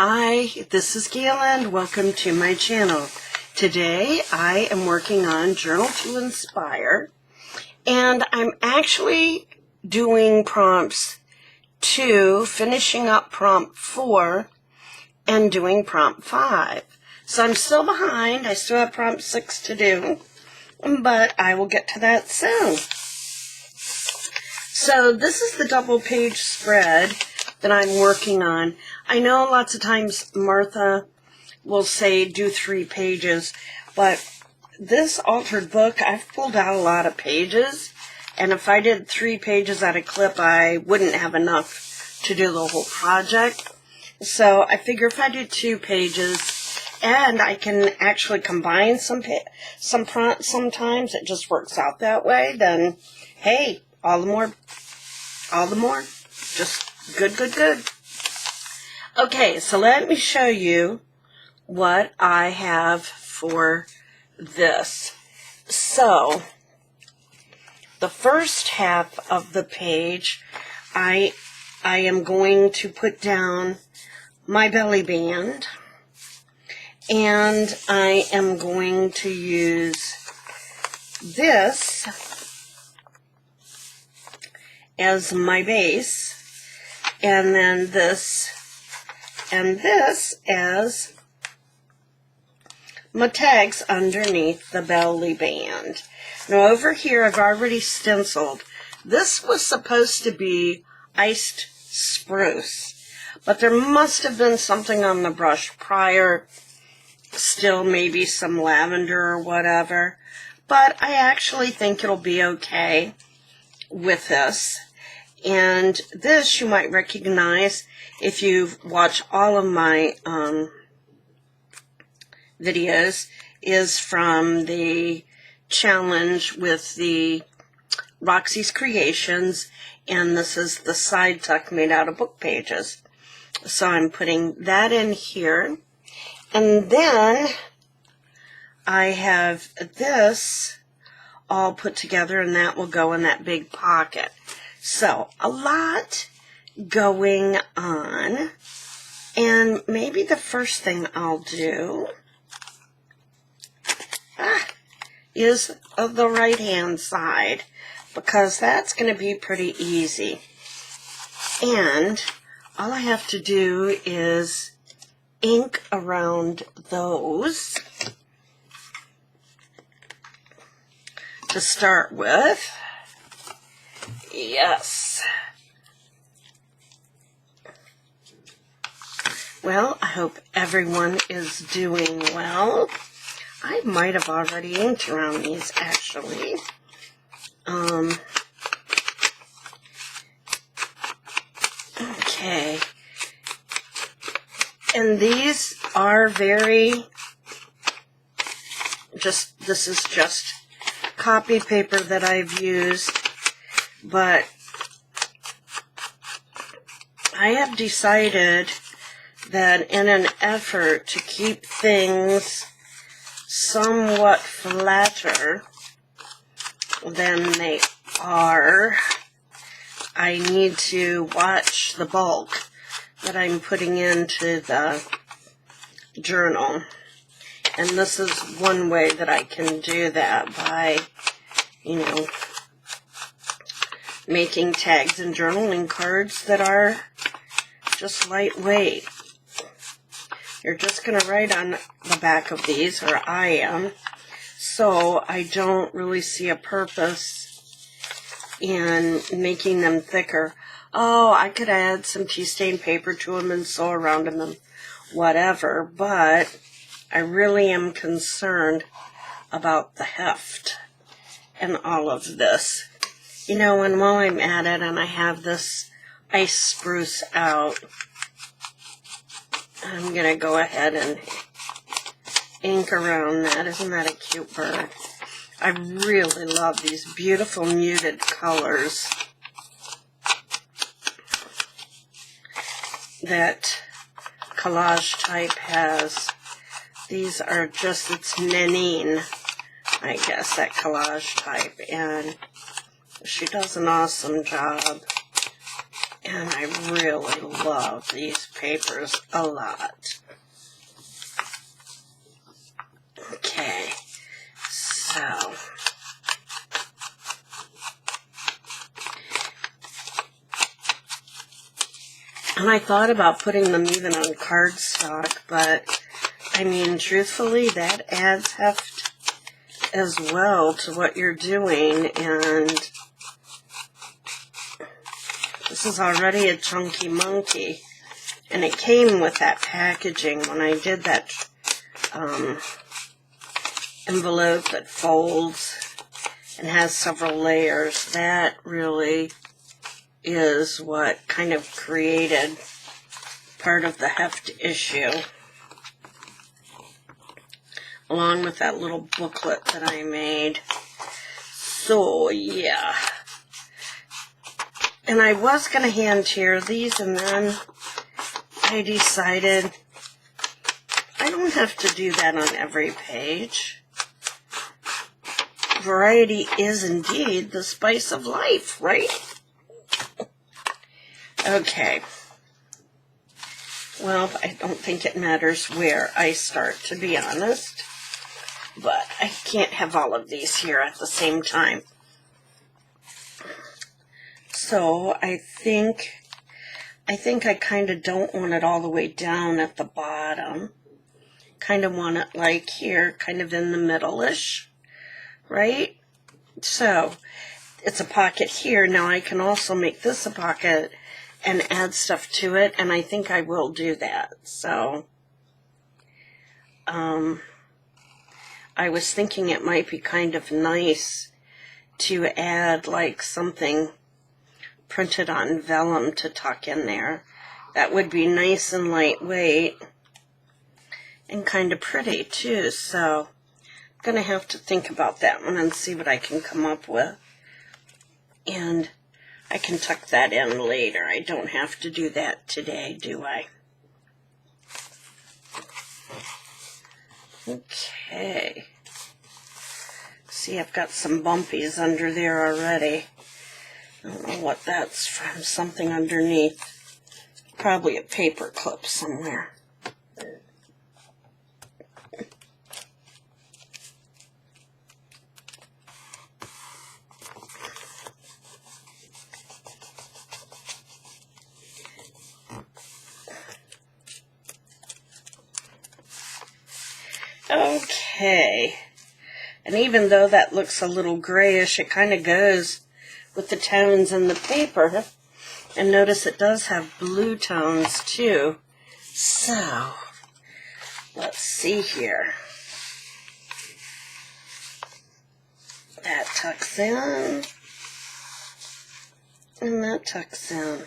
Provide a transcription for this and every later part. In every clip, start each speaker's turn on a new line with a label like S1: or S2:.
S1: Hi, this is Galen. Welcome to my channel. Today I am working on Journal to Inspire, and I'm actually doing prompts 2, finishing up prompt 4, and doing prompt 5. So I'm still behind. I still have prompt 6 to do, but I will get to that soon. So this is the double page spread that I'm working on. I know lots of times Martha will say do 3 pages, but this altered book, I've pulled out a lot of pages, and if I did 3 pages at a clip, I wouldn't have enough to do the whole project. So I figure if I do 2 pages, and I can actually combine some prompts sometimes, it just works out that way, then hey, all the more. Just good. Okay, so let me show you what I have for this. So, the first half of the page, I am going to put down my belly band, and I am going to use this as my base, and then this and this as my tags underneath the belly band. Now over here I've already stenciled. This was supposed to be iced spruce, but there must have been something on the brush prior, still maybe some lavender or whatever, but I actually think it'll be okay with this. And this you might recognize if you watch all of my videos, is from the challenge with the Roxy's Creations, and this is the side tuck made out of book pages. So I'm putting that in here, and then I have this all put together, and that will go in that big pocket. So, a lot going on, and maybe the first thing I'll do is the right-hand side, because that's going to be pretty easy. And all I have to do is ink around those to start with. Yes. Well, I hope everyone is doing well. I might have already inked around these, actually. Okay. And these are this is just copy paper that I've used. But I have decided that in an effort to keep things somewhat flatter than they are, I need to watch the bulk that I'm putting into the journal. And this is one way that I can do that, by, making tags and journaling cards that are just lightweight. You're just going to write on the back of these, or I am, so I don't really see a purpose in making them thicker. Oh, I could add some tea stain paper to them and sew around them and whatever, but I really am concerned about the heft and all of this. And while I'm at it, and I have this ice spruce out, I'm going to go ahead and ink around that. Isn't that a cute bird? I really love these beautiful muted colors that Collage Type has. These are just, it's Nanine, I guess, at Collage Type, and she does an awesome job. And I really love these papers a lot. Okay, so and I thought about putting them even on cardstock, but I mean, truthfully, that adds heft as well to what you're doing, and this is already a chunky monkey, and it came with that packaging when I did that envelope that folds and has several layers. That really is what kind of created part of the heft issue, along with that little booklet that I made. So yeah, and I was going to hand tear these, and then I decided I don't have to do that on every page. Variety is indeed the spice of life, right? Okay. Well, I don't think it matters where I start, to be honest. But I can't have all of these here at the same time. So I think I kind of don't want it all the way down at the bottom. Kind of want it like here, kind of in the middle-ish, right? So it's a pocket here. Now I can also make this a pocket and add stuff to it, and I think I will do that. So I was thinking it might be kind of nice to add like something printed on vellum to tuck in there. That would be nice and lightweight and kind of pretty too. So I'm going to have to think about that one and see what I can come up with. And I can tuck that in later. I don't have to do that today, do I? Okay. See, I've got some bumpies under there already. I don't know what that's from. Something underneath. Probably a paper clip somewhere. Okay, and even though that looks a little grayish, it kind of goes with the tones in the paper. And notice it does have blue tones too. So, let's see here. That tucks in, and that tucks in.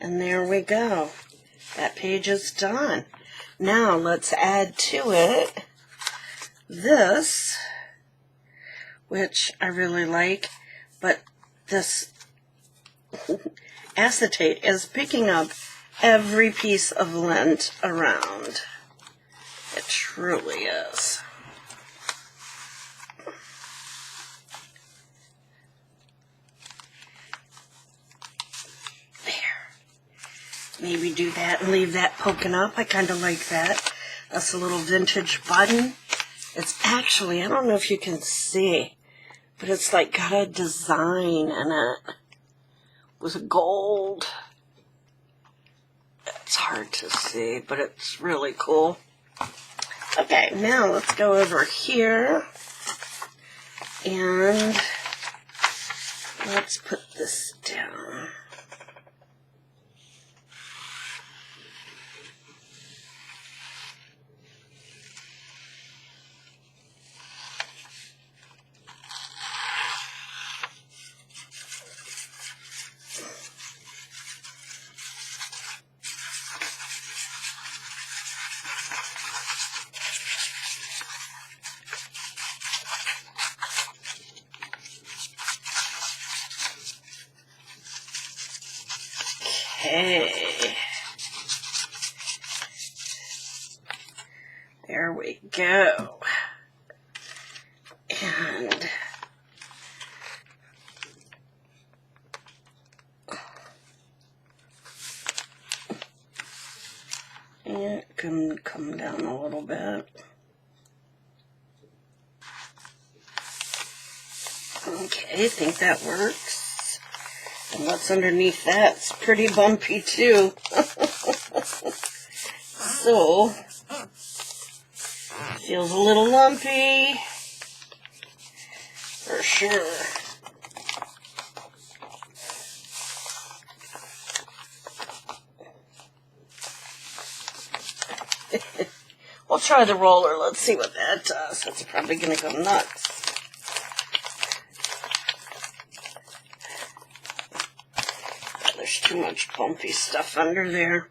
S1: And there we go. That page is done. Now let's add to it this, which I really like, but this acetate is picking up every piece of lint around. It truly is. There. Maybe do that and leave that poking up. I kind of like that. That's a little vintage button. It's actually, I don't know if you can see, but it's like got a design in it with gold. It's hard to see, but it's really cool. Okay, now let's go over here and let's put this down. Okay, there we go. And It can come down a little bit. Okay, I think that works. And what's underneath that's pretty bumpy too. So, feels a little lumpy, for sure. We'll try the roller. Let's see what that does. It's probably going to go nuts. There's too much bumpy stuff under there.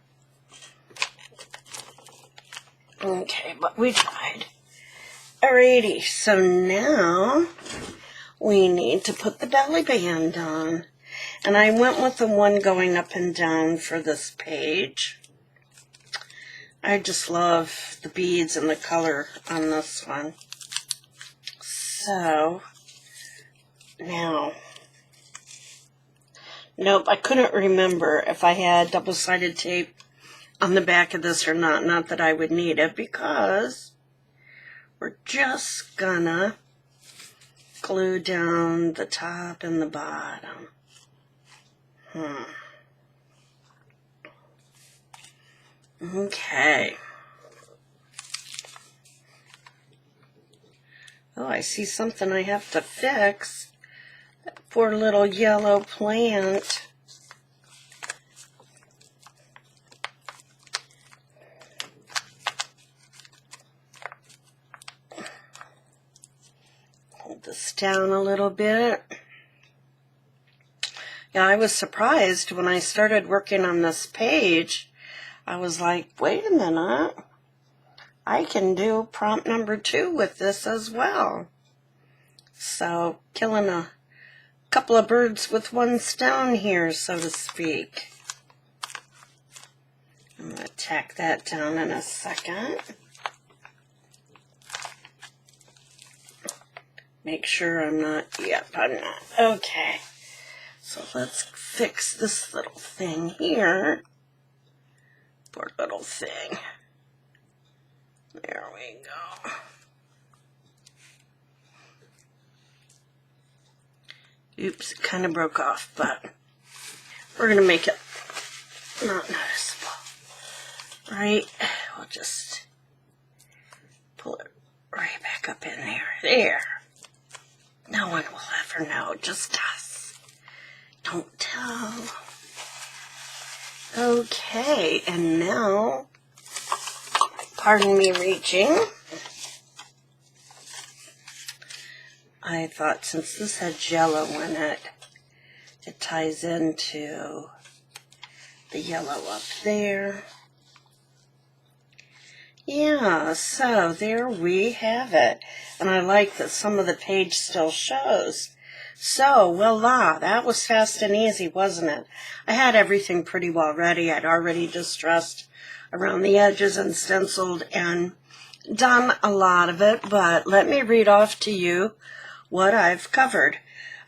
S1: Okay, but we tried. Alrighty, so now we need to put the belly band on. And I went with the one going up and down for this page. I just love the beads and the color on this one. So, now, nope, I couldn't remember if I had double-sided tape on the back of this or not. Not that I would need it, because we're just gonna glue down the top and the bottom. Okay. Oh, I see something I have to fix. That poor little yellow plant. Hold this down a little bit. Yeah, I was surprised when I started working on this page. I was like, wait a minute. I can do prompt number 2 with this as well. So, killing a couple of birds with one stone here, so to speak. I'm going to tack that down in a second. Make sure I'm not, yep, I'm not. Okay, so let's fix this little thing here. Poor little thing. There we go. Oops, it kind of broke off, but we're going to make it not noticeable. Right? We'll just pull it right back up in there. There. No one will ever know, just us. Don't tell. Okay, and now, pardon me reaching. I thought since this had jello in it, it ties into the yellow up there. Yeah, so there we have it. And I like that some of the page still shows. So, voila, that was fast and easy, wasn't it? I had everything pretty well ready. I'd already distressed around the edges and stenciled and done a lot of it. But let me read off to you what I've covered.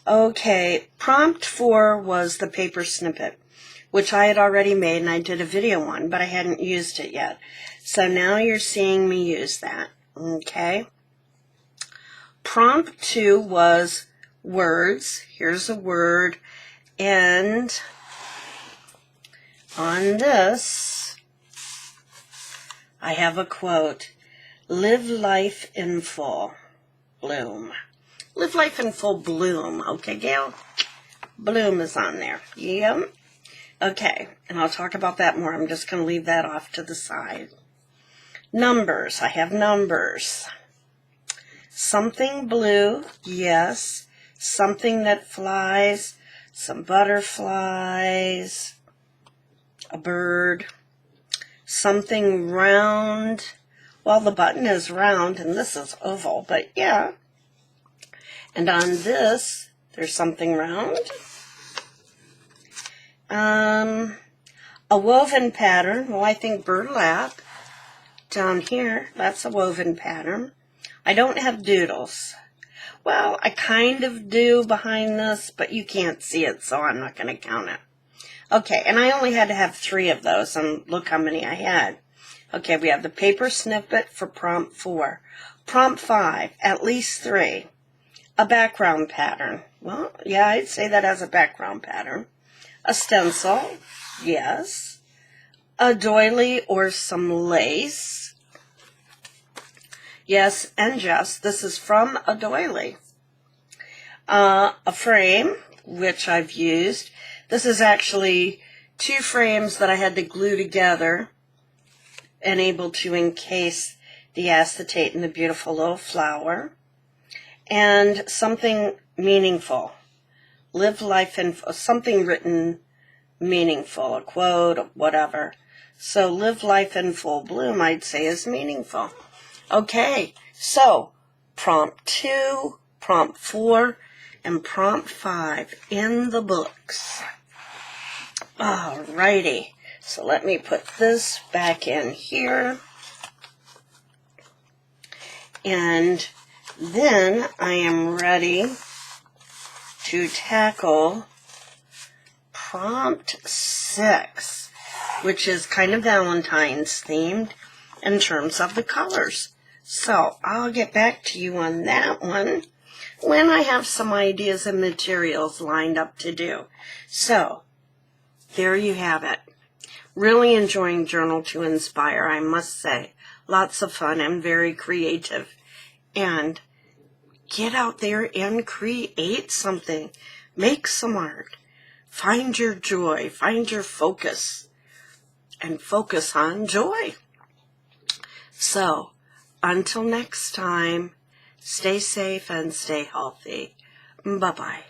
S1: Okay, prompt 4 was the paper snippet, which I had already made and I did a video on, but I hadn't used it yet. So now you're seeing me use that, okay? Prompt 2 was words. Here's a word. And on this, I have a quote. Live life in full bloom. Live life in full bloom. Okay, Gail? Bloom is on there. Yep. Okay, and I'll talk about that more. I'm just going to leave that off to the side. Numbers. I have numbers. Something blue, yes. Something that flies. Some butterflies. A bird. Something round. Well, the button is round and this is oval, but yeah. And on this, there's something round. A woven pattern. Well, I think burlap. Down here, that's a woven pattern. I don't have doodles. Well, I kind of do behind this, but you can't see it, so I'm not going to count it. Okay, and I only had to have 3 of those, and look how many I had. Okay, we have the paper snippet for prompt 4. Prompt 5, at least 3. A background pattern. Well, yeah, I'd say that as a background pattern. A stencil. Yes. A doily or some lace. Yes, and yes, this is from a doily. A frame, which I've used. This is actually 2 frames that I had to glue together and able to encase the acetate in the beautiful little flower. And something meaningful. Live life in something written meaningful, a quote, whatever. So live life in full bloom, I'd say, is meaningful. Okay, so prompt 2, prompt 4, and prompt 5 in the books. Alrighty, so let me put this back in here. And then I am ready to tackle prompt 6, which is kind of Valentine's themed in terms of the colors. So I'll get back to you on that one when I have some ideas and materials lined up to do. So there you have it. Really enjoying Journal to Inspire, I must say. Lots of fun and very creative. And get out there and create something. Make some art. Find your joy. Find your focus. And focus on joy. So, until next time, stay safe and stay healthy. Bye-bye.